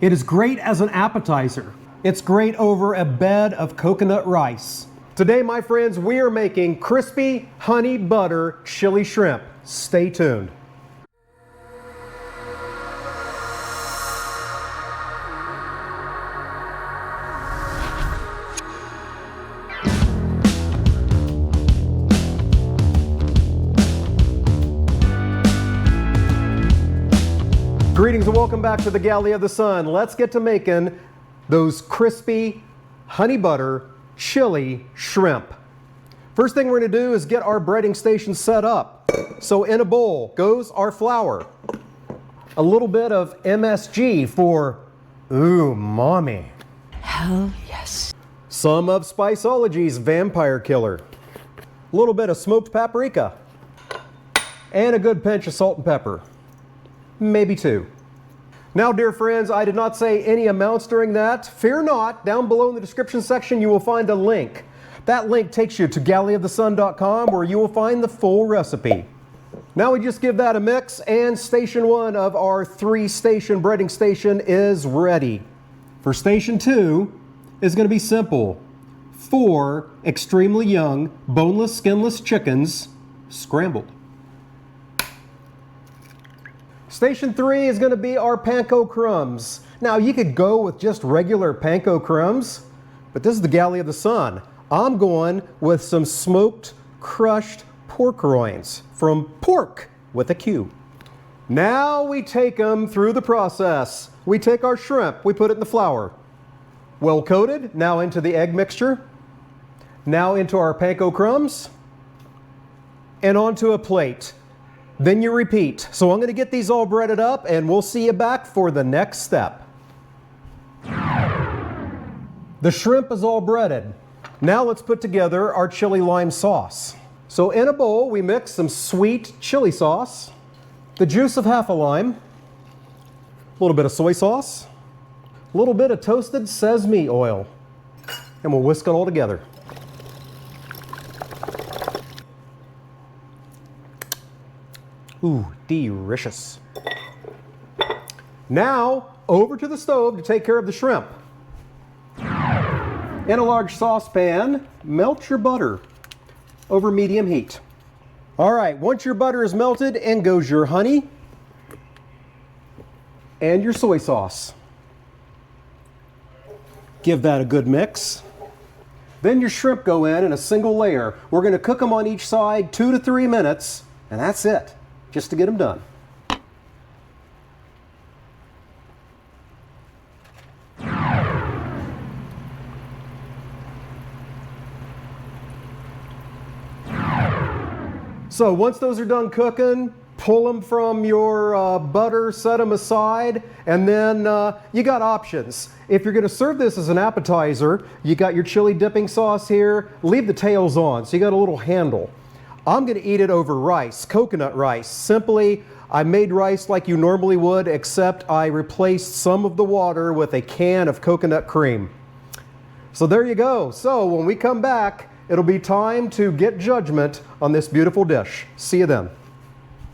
It is great as an appetizer. It's great over a bed of coconut rice. Today, my friends, we are making crispy honey butter chili shrimp. Stay tuned. Greetings and welcome back to the Galley of the Sun. Let's get to making those crispy honey butter chili shrimp. First thing we're going to do is get our breading station set up. So in a bowl goes our flour, a little bit of MSG for ooh, mommy. Hell yes. Some of Spiceology's vampire killer, a little bit of smoked paprika, and a good pinch of salt and pepper. Maybe two. Now, dear friends, I did not say any amounts during that. Fear not, down below in the description section you will find a link. That link takes you to galleyofthesun.com where you will find the full recipe. Now we just give that a mix and station 1 of our 3-station breading station is ready. For station 2 is going to be simple. 4 extremely young, boneless, skinless chickens scrambled. Station 3 is going to be our panko crumbs. Now you could go with just regular panko crumbs, but this is the Galley of the Sun. I'm going with some smoked, crushed pork rinds from pork with a Q. Now we take them through the process. We take our shrimp, we put it in the flour. Well coated, now into the egg mixture. Now into our panko crumbs and onto a plate. Then you repeat. So I'm going to get these all breaded up and we'll see you back for the next step. The shrimp is all breaded. Now let's put together our chili lime sauce. So in a bowl we mix some sweet chili sauce, the juice of half a lime, a little bit of soy sauce, a little bit of toasted sesame oil, and we'll whisk it all together. Ooh, delicious. Now, over to the stove to take care of the shrimp. In a large saucepan, melt your butter over medium heat. All right, once your butter is melted, in goes your honey and your soy sauce. Give that a good mix. Then your shrimp go in a single layer. We're going to cook them on each side 2 to 3 minutes, and that's it. Just to get them done. So once those are done cooking, pull them from your butter, set them aside, and then you got options. If you're going to serve this as an appetizer, you got your chili dipping sauce here. Leave the tails on, so you got a little handle. I'm going to eat it over rice, coconut rice. Simply, I made rice like you normally would, except I replaced some of the water with a can of coconut cream. So there you go. So when we come back, it'll be time to get judgment on this beautiful dish. See you then.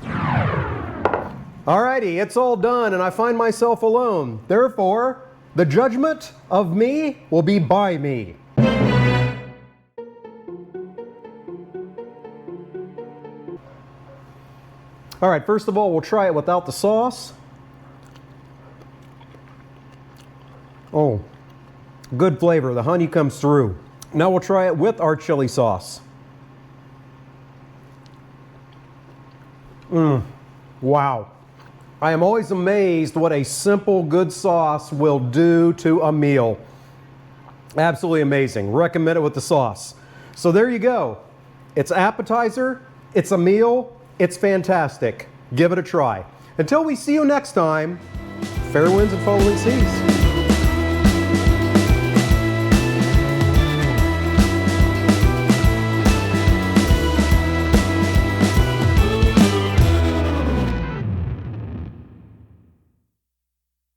Alrighty, it's all done and I find myself alone. Therefore, the judgment of me will be by me. All right, first of all, we'll try it without the sauce. Oh, good flavor. The honey comes through. Now we'll try it with our chili sauce. Wow. I am always amazed what a simple, good sauce will do to a meal. Absolutely amazing. Recommend it with the sauce. So there you go. It's appetizer, it's a meal, it's fantastic. Give it a try. Until we see you next time, fair winds and following seas.